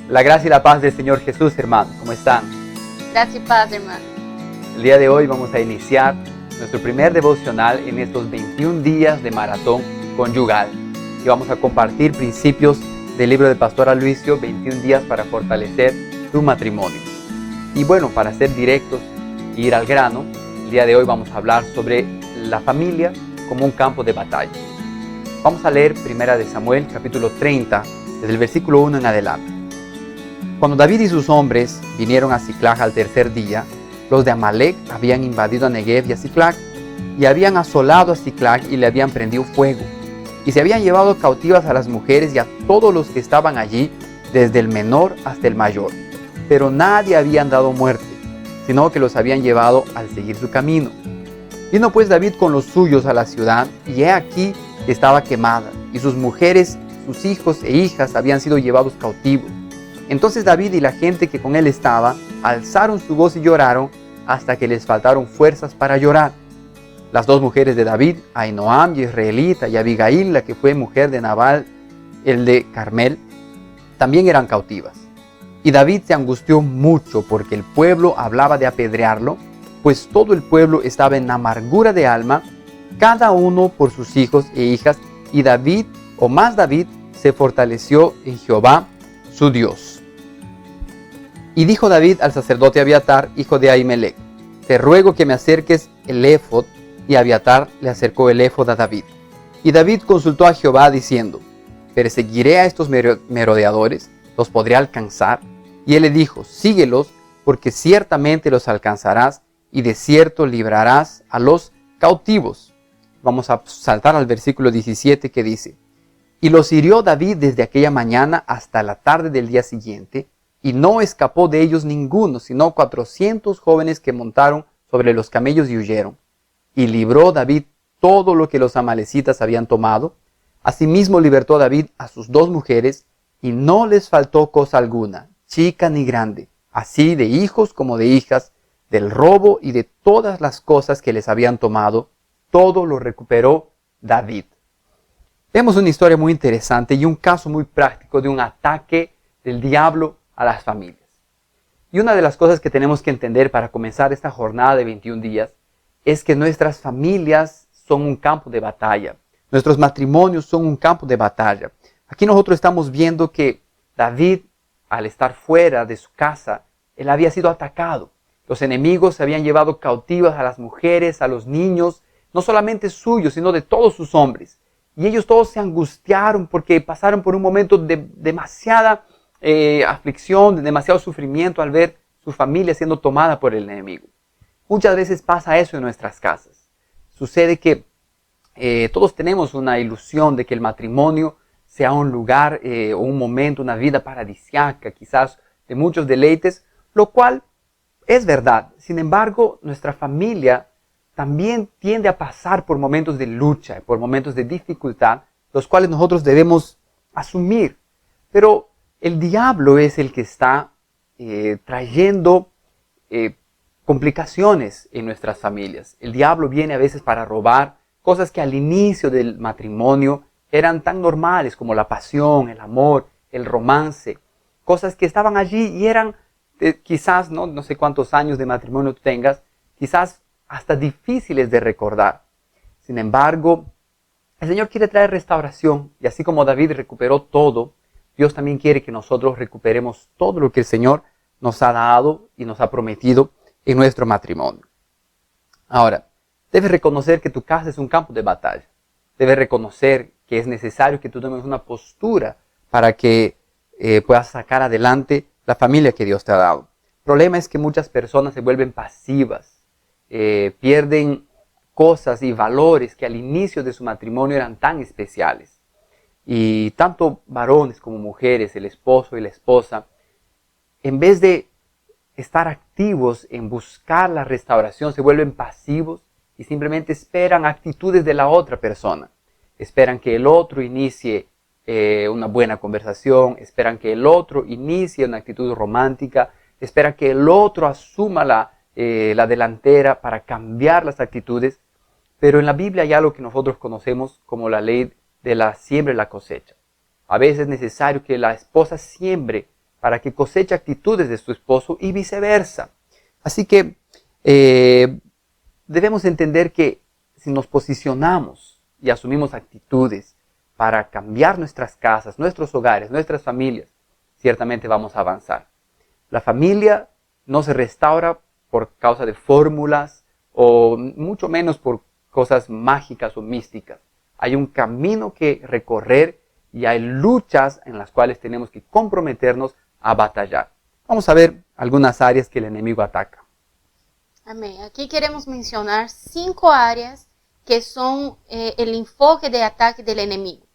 La gracia y la paz del Señor Jesús, hermanos. ¿Cómo están? Gracias y paz, hermano. El día de hoy vamos a iniciar nuestro primer devocional en estos 21 días de maratón conyugal. Y vamos a compartir principios del libro del pastor Aloisio, 21 días para fortalecer tu matrimonio. Y bueno, para ser directos e ir al grano, el día de hoy vamos a hablar sobre la familia como un campo de batalla. Vamos a leer 1 Samuel, capítulo 30, desde el versículo 1 en adelante. Cuando David y sus hombres vinieron a Siclag al tercer día, los de Amalec habían invadido a Negev y a Siclag, y habían asolado a Siclag y le habían prendido fuego, y se habían llevado cautivas a las mujeres y a todos los que estaban allí, desde el menor hasta el mayor, pero nadie habían dado muerte, sino que los habían llevado al seguir su camino. Vino pues David con los suyos a la ciudad, y he aquí que estaba quemada, y sus mujeres, sus hijos e hijas habían sido llevados cautivos. Entonces David y la gente que con él estaba alzaron su voz y lloraron hasta que les faltaron fuerzas para llorar. Las dos mujeres de David, Ahinoam, Jezreelita, y Abigail, la que fue mujer de Nabal, el de Carmel, también eran cautivas. Y David se angustió mucho porque el pueblo hablaba de apedrearlo, pues todo el pueblo estaba en amargura de alma, cada uno por sus hijos e hijas, y David, o más David, se fortaleció en Jehová, su Dios. Y dijo David al sacerdote Abiatar, hijo de Ahimelech: te ruego que me acerques el éfod. Y Abiatar le acercó el éfod a David. Y David consultó a Jehová diciendo: ¿perseguiré a estos merodeadores? ¿Los podré alcanzar? Y él le dijo: síguelos, porque ciertamente los alcanzarás, y de cierto librarás a los cautivos. Vamos a saltar al versículo 17 que dice: y los hirió David desde aquella mañana hasta la tarde del día siguiente, y no escapó de ellos ninguno, sino 400 jóvenes que montaron sobre los camellos y huyeron. Y libró David todo lo que los amalecitas habían tomado. Asimismo libertó David a sus dos mujeres, y no les faltó cosa alguna, chica ni grande, así de hijos como de hijas, del robo y de todas las cosas que les habían tomado, todo lo recuperó David. Vemos una historia muy interesante y un caso muy práctico de un ataque del diablo a las familias. Y una de las cosas que tenemos que entender para comenzar esta jornada de 21 días es que nuestras familias son un campo de batalla. Nuestros matrimonios son un campo de batalla. Aquí nosotros estamos viendo que David, al estar fuera de su casa, él había sido atacado. Los enemigos se habían llevado cautivas a las mujeres, a los niños, no solamente suyos, sino de todos sus hombres. Y ellos todos se angustiaron porque pasaron por un momento de demasiada aflicción, de demasiado sufrimiento al ver su familia siendo tomada por el enemigo. Muchas veces pasa eso en nuestras casas. Sucede que todos tenemos una ilusión de que el matrimonio sea un lugar o un momento, una vida paradisíaca, quizás de muchos deleites, lo cual es verdad. Sin embargo, nuestra familia también tiende a pasar por momentos de lucha, por momentos de dificultad, los cuales nosotros debemos asumir. Pero el diablo es el que está trayendo complicaciones en nuestras familias. El diablo viene a veces para robar cosas que al inicio del matrimonio eran tan normales como la pasión, el amor, el romance. Cosas que estaban allí y eran quizás, no sé cuántos años de matrimonio tú tengas, quizás hasta difíciles de recordar. Sin embargo, el Señor quiere traer restauración, y así como David recuperó todo, Dios también quiere que nosotros recuperemos todo lo que el Señor nos ha dado y nos ha prometido en nuestro matrimonio. Ahora, debes reconocer que tu casa es un campo de batalla. Debes reconocer que es necesario que tú tomes una postura para que puedas sacar adelante la familia que Dios te ha dado. El problema es que muchas personas se vuelven pasivas, pierden cosas y valores que al inicio de su matrimonio eran tan especiales. Y tanto varones como mujeres, el esposo y la esposa, en vez de estar activos en buscar la restauración, se vuelven pasivos y simplemente esperan actitudes de la otra persona. Esperan que el otro inicie una buena conversación, esperan que el otro inicie una actitud romántica, esperan que el otro asuma la delantera para cambiar las actitudes. Pero en la Biblia hay algo que nosotros conocemos como la ley de la siembra y la cosecha. A veces es necesario que la esposa siembre para que coseche actitudes de su esposo y viceversa. Así que debemos entender que si nos posicionamos y asumimos actitudes para cambiar nuestras casas, nuestros hogares, nuestras familias, ciertamente vamos a avanzar. La familia no se restaura por causa de fórmulas o mucho menos por cosas mágicas o místicas. Hay un camino que recorrer y hay luchas en las cuales tenemos que comprometernos a batallar. Vamos a ver algunas áreas que el enemigo ataca. Amén. Aquí queremos mencionar 5 áreas que son el enfoque de ataque del enemigo.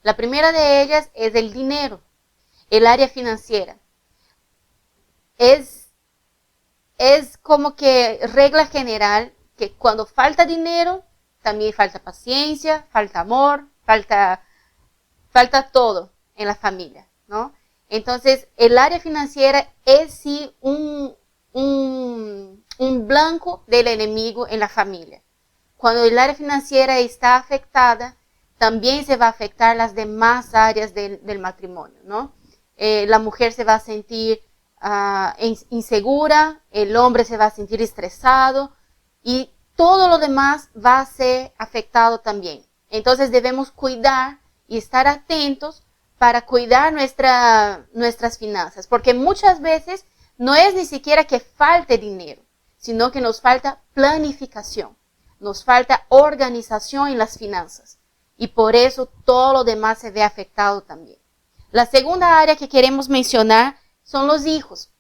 La primera de ellas es el dinero, el área financiera. Es como que regla general que cuando falta dinero, también falta paciencia, falta amor, falta todo en la familia, ¿no? Entonces, el área financiera es sí un blanco del enemigo en la familia. Cuando el área financiera está afectada, también se va a afectar las demás áreas del matrimonio, ¿no? La mujer se va a sentir insegura, el hombre se va a sentir estresado y todo lo demás va a ser afectado también. Entonces debemos cuidar y estar atentos para cuidar nuestras finanzas, porque muchas veces no es ni siquiera que falte dinero, sino que nos falta planificación, nos falta organización en las finanzas y por eso todo lo demás se ve afectado también. La segunda área que queremos mencionar son los hijos.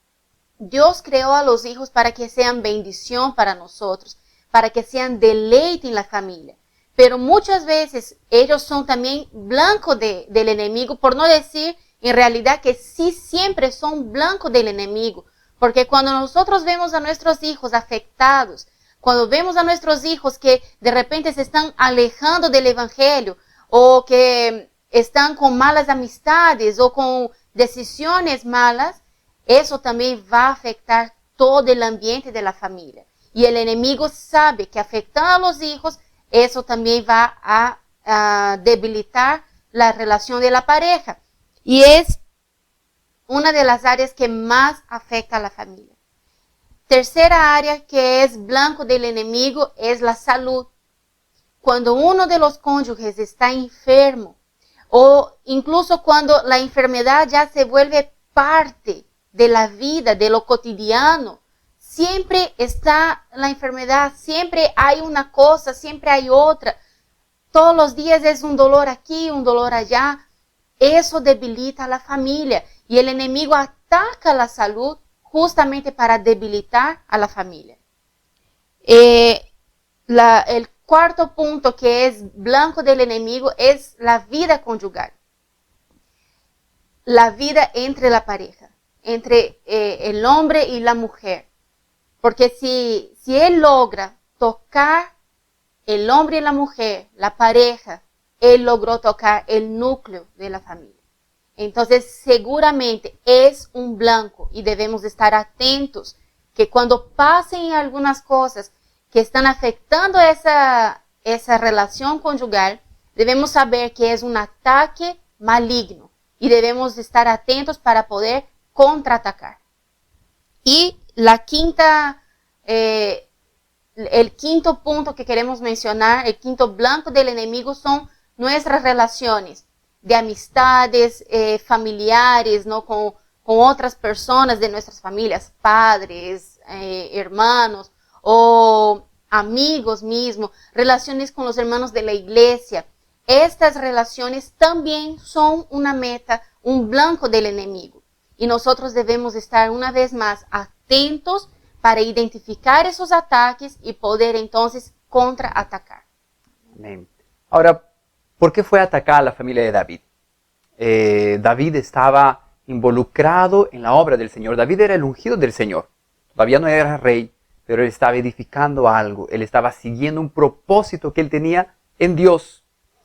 Dios creó a los hijos para que sean bendición para nosotros, para que sean deleite en la familia. Pero muchas veces ellos son también blanco del enemigo, por no decir en realidad que sí siempre son blanco del enemigo. Porque cuando nosotros vemos a nuestros hijos afectados, cuando vemos a nuestros hijos que de repente se están alejando del evangelio o que están con malas amistades o con decisiones malas, eso también va a afectar todo el ambiente de la familia. Y el enemigo sabe que afectando a los hijos, eso también va a debilitar la relación de la pareja. Y es una de las áreas que más afecta a la familia. Tercera área que es blanco del enemigo es la salud. Cuando uno de los cónyuges está enfermo, o incluso cuando la enfermedad ya se vuelve parte de la vida, de lo cotidiano, siempre está la enfermedad, siempre hay una cosa, siempre hay otra. Todos los días es un dolor aquí, un dolor allá. Eso debilita a la familia y el enemigo ataca la salud justamente para debilitar a la familia. El cuarto punto que es blanco del enemigo es la vida conyugal. La vida entre la pareja, entre el hombre y la mujer. Porque si él logra tocar el hombre y la mujer, la pareja, él logró tocar el núcleo de la familia. Entonces seguramente es un blanco y debemos estar atentos que cuando pasen algunas cosas que están afectando esa relación conyugal, debemos saber que es un ataque maligno y debemos estar atentos para poder contraatacar. Y el quinto punto que queremos mencionar, el quinto blanco del enemigo son nuestras relaciones de amistades, familiares, ¿no? Con otras personas de nuestras familias, padres, hermanos o amigos mismos, relaciones con los hermanos de la iglesia. Estas relaciones también son una meta, un blanco del enemigo. Y nosotros debemos estar una vez más atentos para identificar esos ataques y poder entonces contraatacar. Amén. Ahora, ¿por qué fue atacada la familia de David? David estaba involucrado en la obra del Señor. David era el ungido del Señor. Todavía no era rey, pero él estaba edificando algo. Él estaba siguiendo un propósito que él tenía en Dios.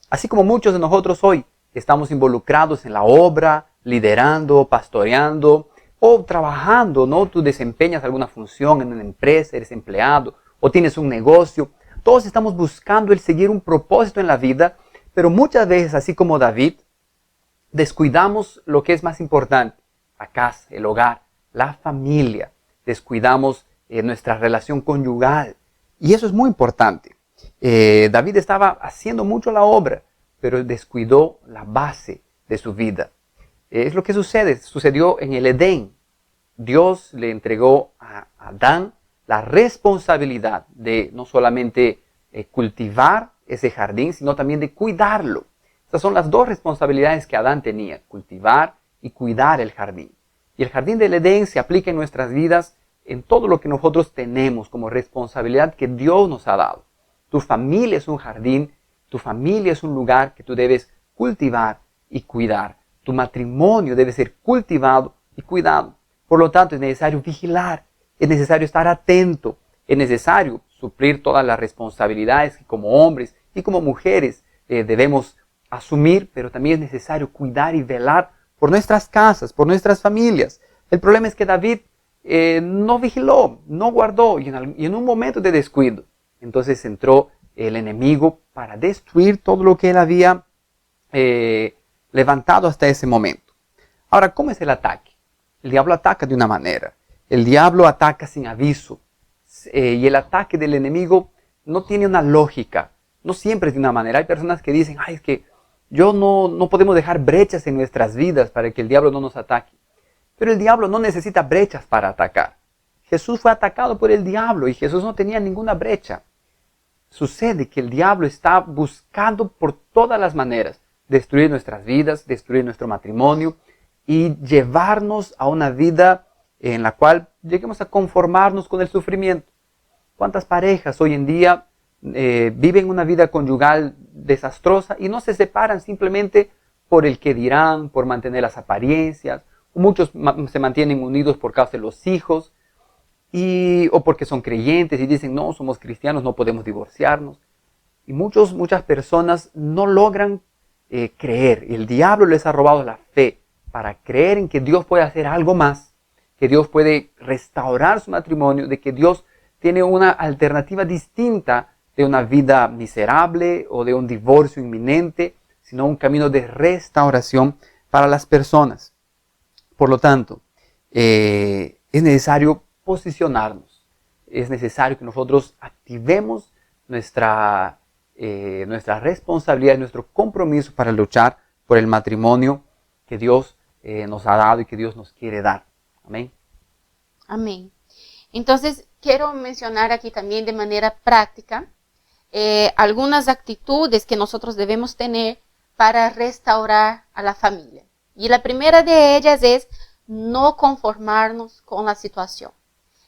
Así como muchos de nosotros hoy estamos involucrados en la obra, liderando, pastoreando o trabajando, ¿no? Tú desempeñas alguna función en una empresa, eres empleado o tienes un negocio. Todos estamos buscando el seguir un propósito en la vida, pero muchas veces, así como David, descuidamos lo que es más importante, la casa, el hogar, la familia. Descuidamos nuestra relación conyugal. Y eso es muy importante. David estaba haciendo mucho la obra, pero descuidó la base de su vida. Es lo que sucedió en el Edén. Dios le entregó a Adán la responsabilidad de no solamente cultivar ese jardín, sino también de cuidarlo. Estas son las dos responsabilidades que Adán tenía, cultivar y cuidar el jardín. Y el jardín del Edén se aplica en nuestras vidas en todo lo que nosotros tenemos como responsabilidad que Dios nos ha dado. Tu familia es un jardín, tu familia es un lugar que tú debes cultivar y cuidar. Tu matrimonio debe ser cultivado y cuidado. Por lo tanto, es necesario vigilar, es necesario estar atento, es necesario suplir todas las responsabilidades que como hombres y como mujeres debemos asumir, pero también es necesario cuidar y velar por nuestras casas, por nuestras familias. El problema es que David no vigiló, no guardó y en un momento de descuido, entonces entró el enemigo para destruir todo lo que él había levantado hasta ese momento. Ahora, ¿cómo es el ataque? El diablo ataca de una manera. El diablo ataca sin aviso. Y el ataque del enemigo no tiene una lógica. No siempre es de una manera. Hay personas que dicen, es que no podemos dejar brechas en nuestras vidas para que el diablo no nos ataque. Pero el diablo no necesita brechas para atacar. Jesús fue atacado por el diablo y Jesús no tenía ninguna brecha. Sucede que el diablo está buscando por todas las maneras destruir nuestras vidas, destruir nuestro matrimonio y llevarnos a una vida en la cual lleguemos a conformarnos con el sufrimiento. ¿Cuántas parejas hoy en día viven una vida conyugal desastrosa y no se separan simplemente por el que dirán, por mantener las apariencias? Muchos se mantienen unidos por causa de los hijos o porque son creyentes y dicen, no, somos cristianos, no podemos divorciarnos. Y muchas personas no logran creer. El diablo les ha robado la fe para creer en que Dios puede hacer algo más, que Dios puede restaurar su matrimonio, de que Dios tiene una alternativa distinta de una vida miserable o de un divorcio inminente, sino un camino de restauración para las personas. Por lo tanto, es necesario posicionarnos, es necesario que nosotros activemos nuestra responsabilidad, nuestro compromiso para luchar por el matrimonio que Dios nos ha dado y que Dios nos quiere dar. Amén. Amén. Entonces, quiero mencionar aquí también de manera práctica algunas actitudes que nosotros debemos tener para restaurar a la familia. Y la primera de ellas es no conformarnos con la situación.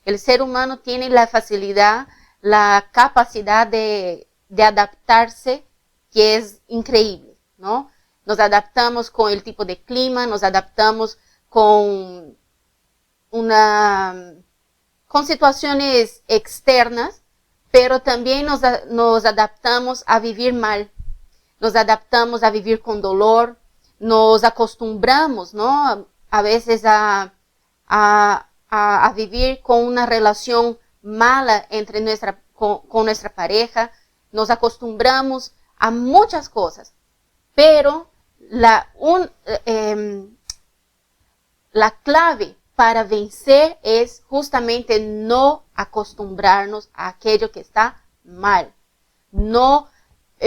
El ser humano tiene la facilidad, la capacidad de adaptarse, que es increíble, ¿no? Nos adaptamos con el tipo de clima, nos adaptamos con situaciones externas, pero también nos adaptamos a vivir mal, nos adaptamos a vivir con dolor, nos acostumbramos, ¿no? A veces a vivir con una relación mala con nuestra pareja, nos acostumbramos a muchas cosas, pero la clave para vencer es justamente no acostumbrarnos a aquello que está mal, no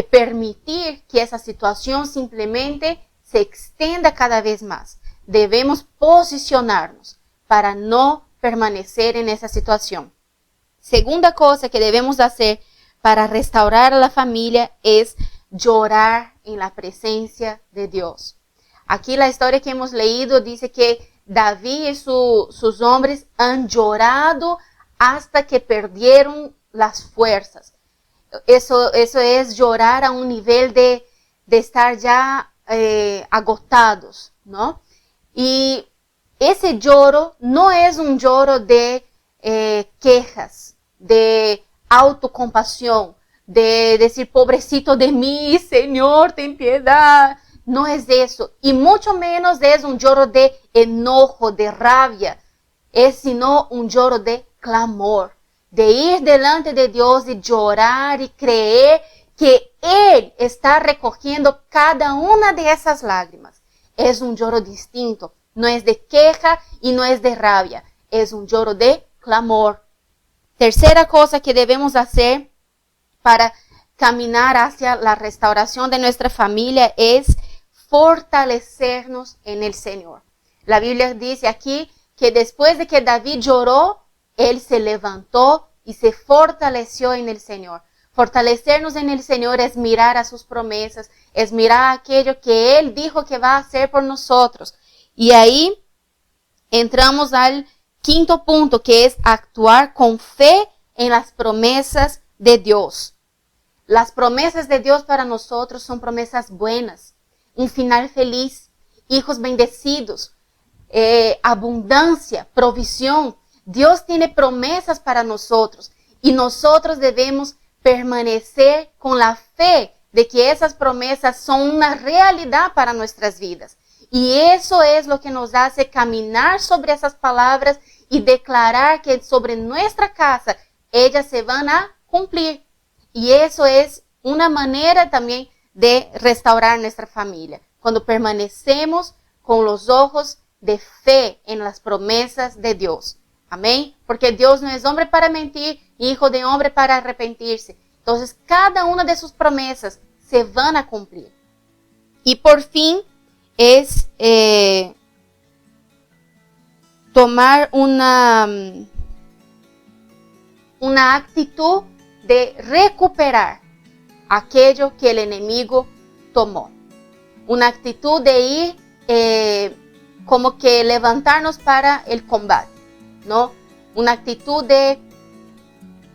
permitir que esa situación simplemente se extienda cada vez más. Debemos posicionarnos para no permanecer en esa situación. Segunda cosa que debemos hacer para restaurar a la familia es llorar en la presencia de Dios. Aquí la historia que hemos leído dice que David y sus hombres han llorado hasta que perdieron las fuerzas. Eso es llorar a un nivel de estar ya agotados, ¿no? Y ese lloro no es un lloro de quejas, de autocompasión, de decir, pobrecito de mí, Señor, ten piedad. No es eso. Y mucho menos es un lloro de enojo, de rabia. Es sino un lloro de clamor, de ir delante de Dios y llorar y creer que Él está recogiendo cada una de esas lágrimas. Es un lloro distinto, no es de queja y no es de rabia, es un lloro de clamor. Tercera cosa que debemos hacer para caminar hacia la restauración de nuestra familia es fortalecernos en el Señor. La Biblia dice aquí que después de que David lloró, él se levantó y se fortaleció en el Señor. Fortalecernos en el Señor es mirar a sus promesas, es mirar aquello que Él dijo que va a hacer por nosotros. Y ahí entramos al quinto punto, que es actuar con fe en las promesas de Dios. Las promesas de Dios para nosotros son promesas buenas, un final feliz, hijos bendecidos, abundancia, provisión. Dios tiene promesas para nosotros y nosotros debemos permanecer con la fe de que esas promesas son una realidad para nuestras vidas. Y eso es lo que nos hace caminar sobre esas palabras y declarar que sobre nuestra casa ellas se van a cumplir. Y eso es una manera también de restaurar nuestra familia, cuando permanecemos con los ojos de fe en las promesas de Dios. Amén. Porque Dios no es hombre para mentir, hijo de hombre para arrepentirse. Entonces, cada una de sus promesas se van a cumplir. Y por fin es tomar una actitud de recuperar aquello que el enemigo tomó. Una actitud de ir como que levantarnos para el combate, ¿no? Una actitud de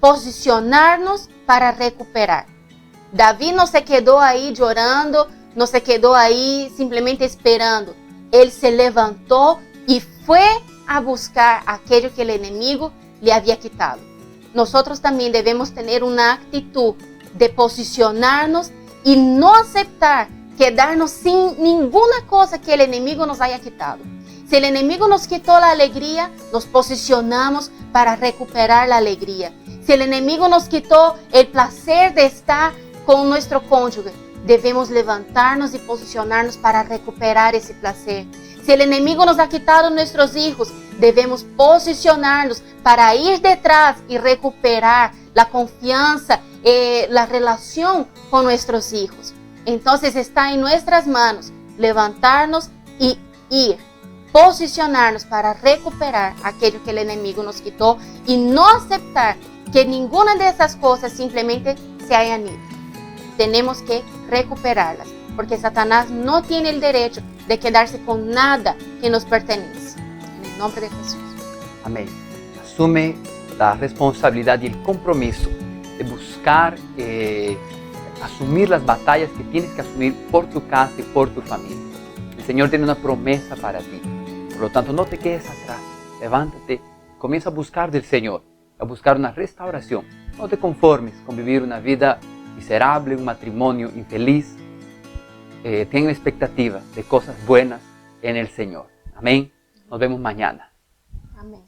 posicionarnos para recuperar. David no se quedó ahí llorando, no se quedó ahí simplemente esperando. Él se levantó y fue a buscar aquello que el enemigo le había quitado. Nosotros también debemos tener una actitud de posicionarnos y no aceptar quedarnos sin ninguna cosa que el enemigo nos haya quitado. Si el enemigo nos quitó la alegría, nos posicionamos para recuperar la alegría. Si el enemigo nos quitó el placer de estar con nuestro cónyuge, debemos levantarnos y posicionarnos para recuperar ese placer. Si el enemigo nos ha quitado nuestros hijos, debemos posicionarnos para ir detrás y recuperar la confianza, la relación con nuestros hijos. Entonces está en nuestras manos levantarnos y ir, posicionarnos para recuperar aquello que el enemigo nos quitó y no aceptar que ninguna de esas cosas simplemente se hayan ido. Tenemos que recuperarlas, porque Satanás no tiene el derecho de quedarse con nada que nos pertenece. En el nombre de Jesús. Amén. Asume la responsabilidad y el compromiso de buscar, asumir las batallas que tienes que asumir por tu casa y por tu familia. El Señor tiene una promesa para ti. Por lo tanto, no te quedes atrás. Levántate, comienza a buscar del Señor, a buscar una restauración. No te conformes con vivir una vida miserable, un matrimonio infeliz. Ten expectativa de cosas buenas en el Señor. Amén. Nos vemos mañana. Amén.